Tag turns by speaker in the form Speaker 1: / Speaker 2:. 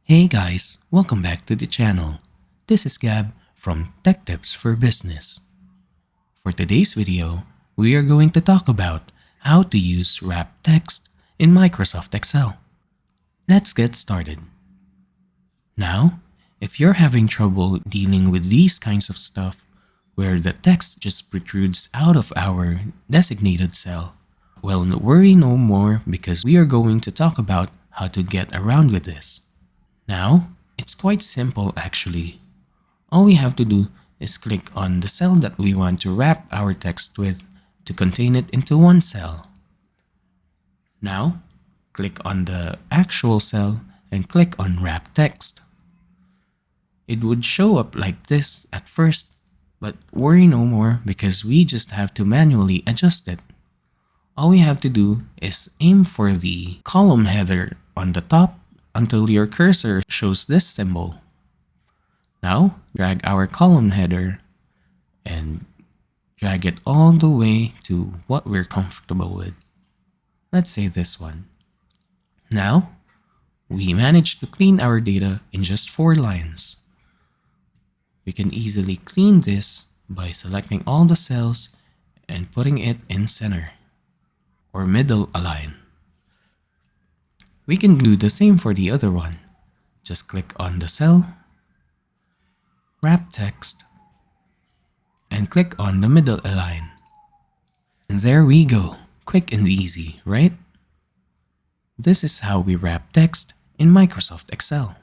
Speaker 1: Hey guys, welcome back to the channel. This is Gab from Tech Tips for Business. For today's video, we are going to talk about how to use wrap text in Microsoft Excel. Let's get started. Now, if you're having trouble dealing with these kinds of stuff where the text just protrudes out of our designated cell, well, worry no more because we are going to talk about how to get around with this. Now, it's quite simple actually. All we have to do is click on the cell that we want to wrap our text with to contain it into one cell. Now, click on the actual cell and click on Wrap Text. It would show up like this at first, but worry no more because we just have to manually adjust it. All we have to do is aim for the column header on the top until your cursor shows this symbol. Now, drag our column header and drag it all the way to what we're comfortable with. Let's say this one. Now, we managed to clean our data in just 4 lines. We can easily clean this by selecting all the cells and putting it in center or middle align. We can do the same for the other one. Just click on the cell, wrap text, and click on the middle align. And there we go. Quick and easy, right? This is how we wrap text in Microsoft Excel.